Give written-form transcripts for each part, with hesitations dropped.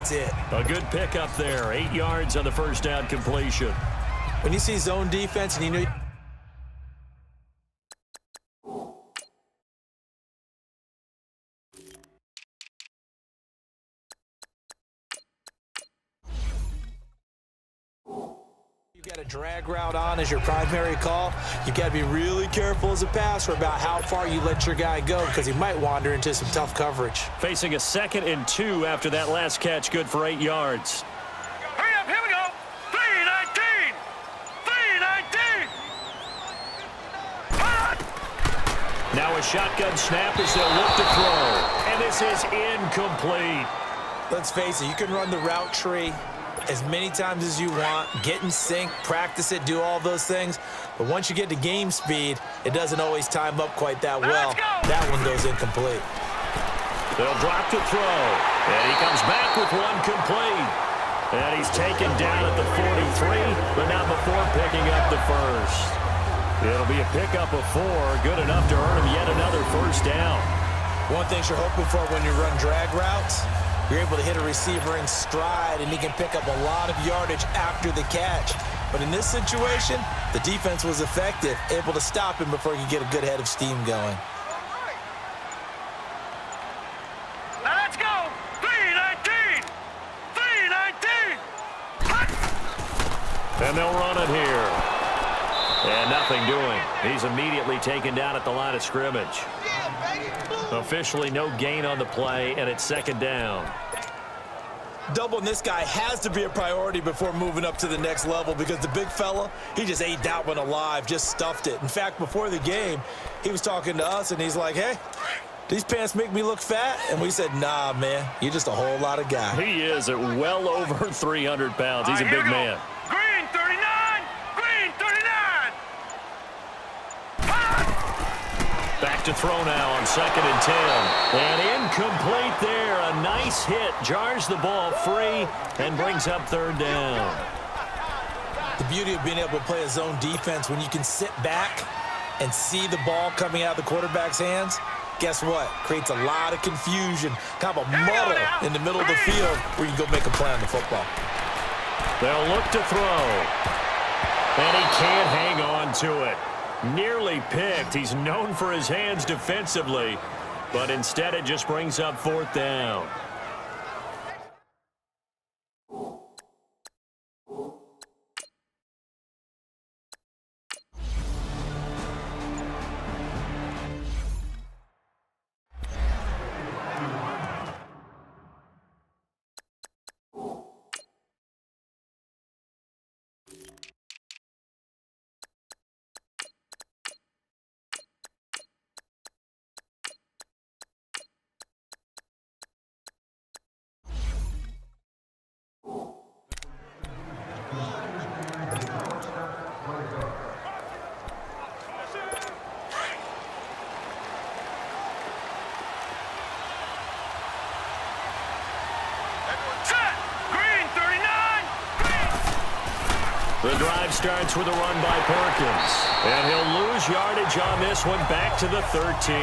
that's it. A good pickup there. 8 yards on the first down completion. When you see zone defense and you know you got a drag route on as your primary call, you got to be really careful as a passer about how far you let your guy go because he might wander into some tough coverage. Facing a 2nd and 2 after that last catch, good for 8 yards. Hurry up, here we go. 3-19. 3-19. Now a shotgun snap as they'll look to throw. And this is incomplete. Let's face it, you can run the route tree as many times as you want, get in sync, practice it, do all those things. But once you get to game speed, it doesn't always time up quite that well. That one goes incomplete. They'll drop to throw. And he comes back with one complete. And he's taken down at the 43, but not before picking up the first. It'll be a pickup of 4, good enough to earn him yet another first down. One thing you're hoping for when you run drag routes, you're able to hit a receiver in stride, and he can pick up a lot of yardage after the catch. But in this situation, the defense was effective, able to stop him before he could get a good head of steam going. Now let's go. 3-19. 3-19. And they'll run it here. And nothing doing. He's immediately taken down at the line of scrimmage. Officially no gain on the play, and it's 2nd down. Doubling this guy has to be a priority before moving up to the next level because the big fella, he just ate that one alive, just stuffed it. In fact, before the game, he was talking to us, and he's like, hey, these pants make me look fat? And we said, nah, man, you're just a whole lot of guy. He is at well over 300 pounds. He's a big man. Green 39. Green 39. Back to throw now on 2nd and 10. And incomplete there. A nice hit. Jars the ball free and brings up 3rd down. The beauty of being able to play a zone defense when you can sit back and see the ball coming out of the quarterback's hands, guess what? Creates a lot of confusion, kind of a muddle in the middle of the field where you can go make a play on the football. They'll look to throw. And he can't hang on to it. Nearly picked. He's known for his hands defensively, but instead it just brings up 4th down. The drive starts with a run by Perkins. And he'll lose yardage on this one back to the 13.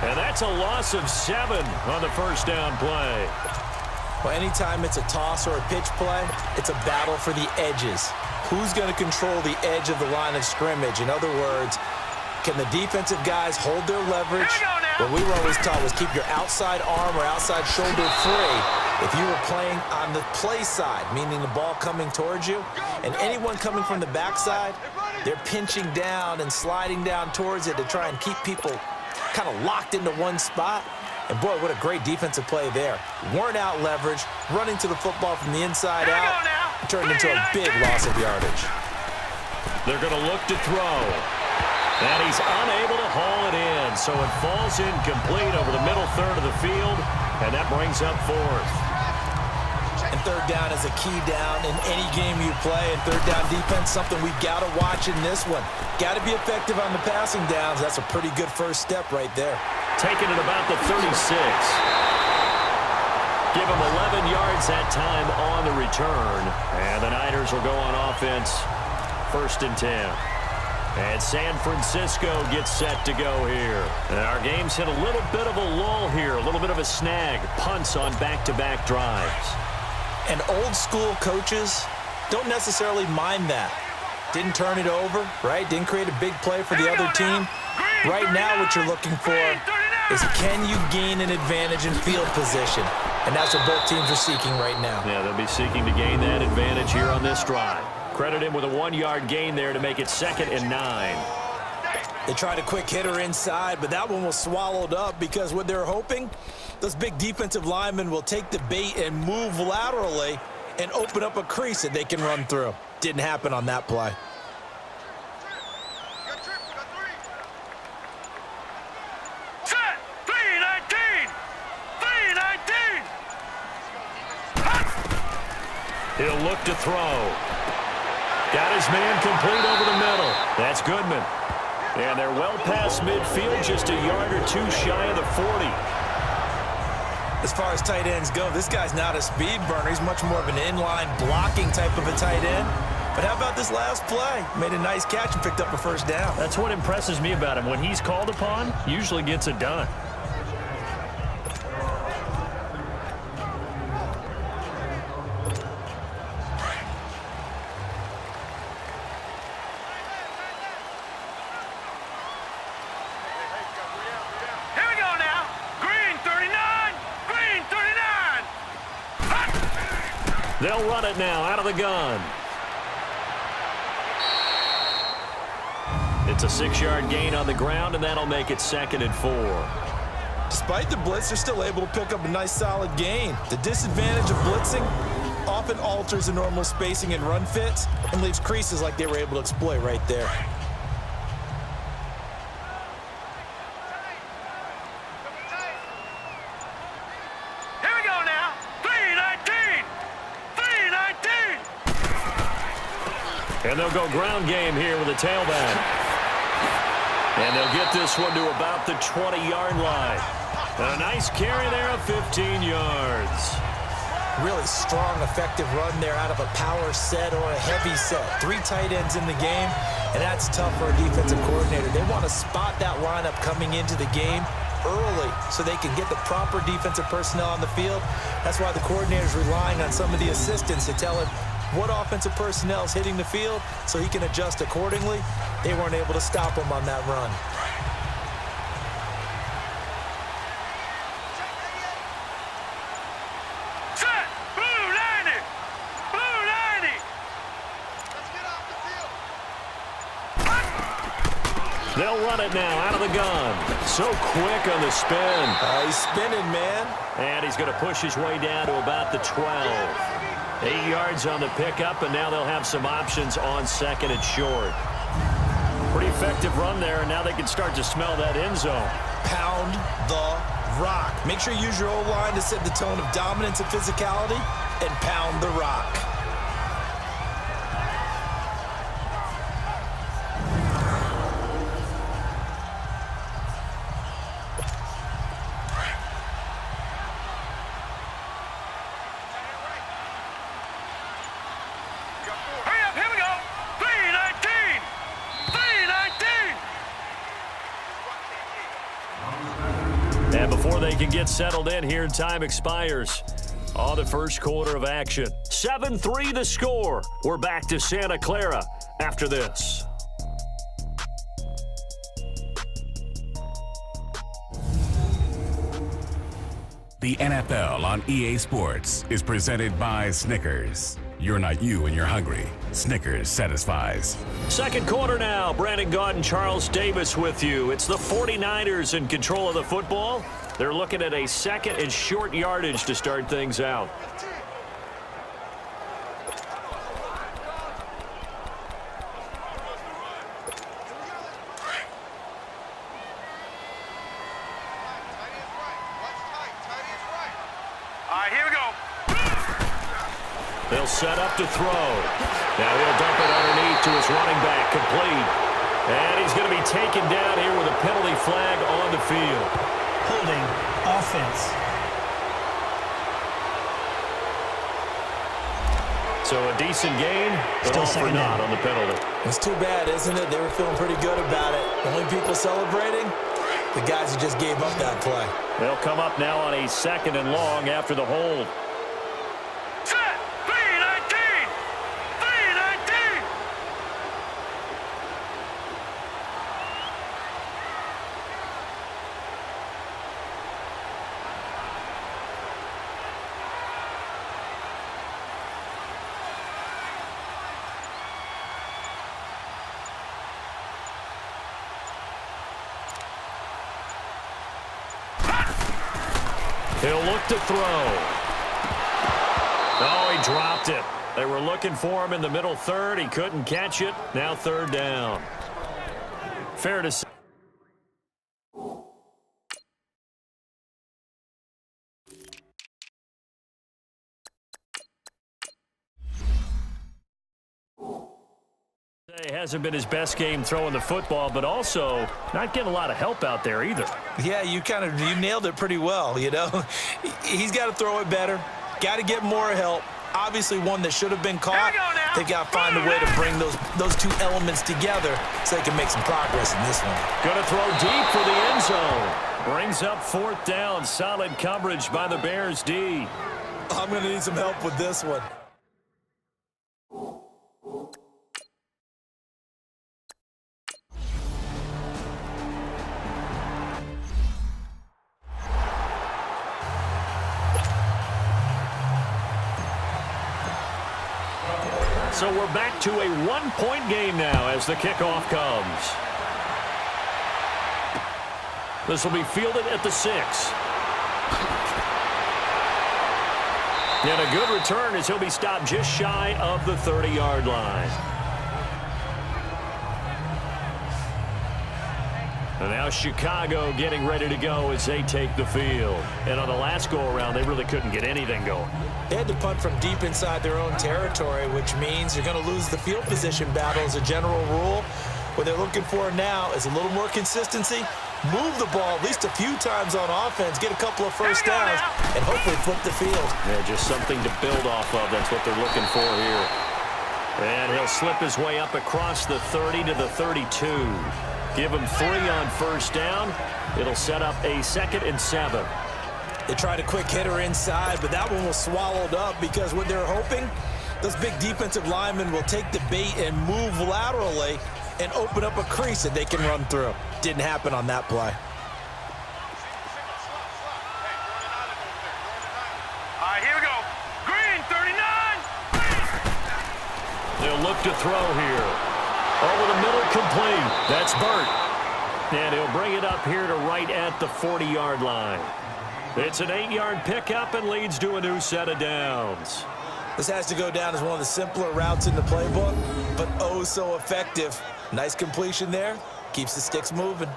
And that's a loss of 7 on the first down play. Well, anytime it's a toss or a pitch play, it's a battle for the edges. Who's going to control the edge of the line of scrimmage? In other words, can the defensive guys hold their leverage? What we were always taught was keep your outside arm or outside shoulder free if you were playing on the play side, meaning the ball coming towards you, and anyone coming from the backside, they're pinching down and sliding down towards it to try and keep people kind of locked into one spot. And boy, what a great defensive play there. Weren't out leverage, running to the football from the inside out, turned into a big loss of yardage. They're going to look to throw. And he's unable to haul it in, so it falls incomplete over the middle third of the field, and that brings up 4th. And 3rd down is a key down in any game you play, and 3rd down defense, something we've got to watch in this one. Got to be effective on the passing downs. That's a pretty good first step right there. Taking it about the 36. Give him 11 yards that time on the return, and the Niners will go on offense 1st and 10. And San Francisco gets set to go here. And our game's hit a little bit of a lull here, a little bit of a snag. Punts on back-to-back drives. And old school coaches don't necessarily mind that. Didn't turn it over, right? Didn't create a big play for the other team. Right now what you're looking for is, can you gain an advantage in field position? And that's what both teams are seeking right now. Yeah, they'll be seeking to gain that advantage here on this drive. Credit him with a 1-yard gain there to make it 2nd and 9. They tried a quick hitter inside, but that one was swallowed up because what they're hoping, those big defensive linemen will take the bait and move laterally and open up a crease that they can run through. Didn't happen on that play. Set. 3-19. 3-19. He'll look to throw. Got his man complete over the middle. That's Goodman. And they're well past midfield, just a yard or two shy of the 40. As far as tight ends go, this guy's not a speed burner. He's much more of an inline blocking type of a tight end. But how about this last play? Made a nice catch and picked up a first down. That's what impresses me about him. When he's called upon, usually gets it done. Here we go now. Green 39. Green 39. They'll run it now out of the gun. It's a 6-yard gain on the ground, and that'll make it 2nd and 4. Despite the blitz, they're still able to pick up a nice solid gain. The disadvantage of blitzing often alters the normal spacing and run fits and leaves creases like they were able to exploit right there. Here we go now. 3-19. 3-19. And they'll go ground game here with a tailback. And they'll get this one to about the 20-yard line. A nice carry there of 15 yards. Really strong, effective run there out of a power set or a heavy set. 3 tight ends in the game, and that's tough for a defensive coordinator. They want to spot that lineup coming into the game early so they can get the proper defensive personnel on the field. That's why the coordinator's relying on some of the assistants to tell him what offensive personnel is hitting the field so he can adjust accordingly. They weren't able to stop him on that run. Set. Blue 90. Blue 90. Let's get off the field. They'll run it now out of the gun. So quick on the spin. He's spinning, man. And he's going to push his way down to about the 12. 8 yards on the pickup, and now they'll have some options on 2nd and short. Pretty effective run there, and now they can start to smell that end zone. Pound the rock. Make sure you use your O-line to set the tone of dominance and physicality, and pound the rock. Hurry up. Here we go. 3-19. 3-19. And before they can get settled in here, time expires on the first quarter of action. 7-3 the score. We're back to Santa Clara after this. The NFL on EA Sports is presented by Snickers. You're not you and you're hungry. Snickers satisfies. Second quarter now. Brandon Gaudin, Charles Davis with you. It's the 49ers in control of the football. They're looking at a 2nd and short yardage to start things out. All right, here we go. They'll set up to throw. Now he'll dump it underneath to his running back, complete. And he's going to be taken down here with a penalty flag on the field. Holding offense. So a decent gain, but Still all for second naught down. on the penalty. It's too bad, isn't it? They were feeling pretty good about it. The only people celebrating, the guys who just gave up that play. They'll come up now on a 2nd and long after the hold. Set. He'll look to throw. Oh, he dropped it. They were looking for him in the middle third. He couldn't catch it. Now third down. Fair to say. It hasn't been his best game throwing the football, but also not getting a lot of help out there either. Yeah, you nailed it pretty well, you know. He's got to throw it better, got to get more help. Obviously one that should have been caught. They've got to find a way to bring those two elements together so they can make some progress in this one. Going to throw deep for the end zone. Brings up fourth down. Solid coverage by the Bears D. I'm going to need some help with this one. So we're back to a one-point game now as the kickoff comes. This will be fielded at the 6. And a good return as he'll be stopped just shy of the 30-yard line. And now Chicago getting ready to go as they take the field. And on the last go-around, they really couldn't get anything going. They had to punt from deep inside their own territory, which means you're going to lose the field position battle as a general rule. What they're looking for now is a little more consistency, move the ball at least a few times on offense, get a couple of first downs, and hopefully flip the field. Yeah, just something to build off of. That's what they're looking for here. And he'll slip his way up across the 30 to the 32. Give him 3 on first down. It'll set up a 2nd and 7. They tried a quick hitter inside, but that one was swallowed up because what they're hoping, those big defensive linemen will take the bait and move laterally and open up a crease that they can run through. Didn't happen on that play. All right, here we go. Green, 39. They'll look to throw here. Over the middle, complete. That's Burt. And he'll bring it up here to right at the 40-yard line. It's an 8-yard pickup and leads to a new set of downs. This has to go down as one of the simpler routes in the playbook, but oh so effective. Nice completion there. Keeps the sticks moving.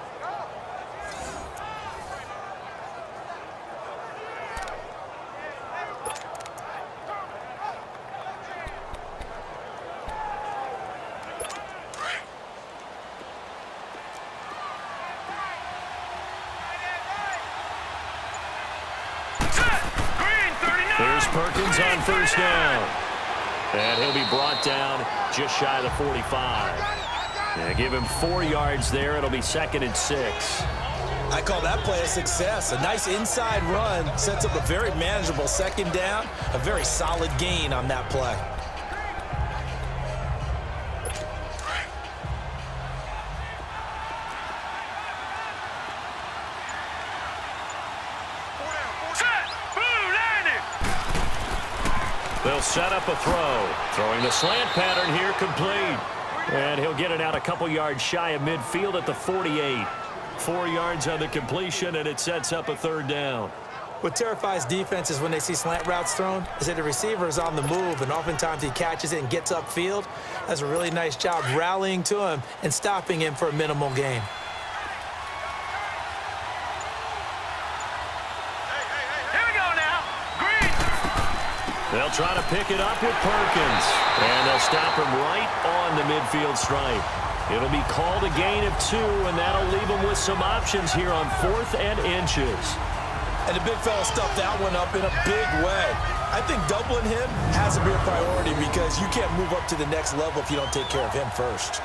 Perkins on first down. And he'll be brought down just shy of the 45. Yeah, give him 4 yards there. It'll be 2nd and 6. I call that play a success. A nice inside run sets up a very manageable 2nd down. A very solid gain on that play. They'll set up a throw. Throwing the slant pattern here, complete. And he'll get it out a couple yards shy of midfield at the 48. 4 yards on the completion, and it sets up a 3rd down. What terrifies defenses when they see slant routes thrown is that the receiver is on the move, and oftentimes he catches it and gets upfield. Does a really nice job rallying to him and stopping him for a minimal gain. They'll try to pick it up with Perkins. And they'll stop him right on the midfield stripe. It'll be called a gain of 2, and that'll leave them with some options here on 4th and inches. And the big fella stuffed that one up in a big way. I think doubling him has to be a priority because you can't move up to the next level if you don't take care of him first.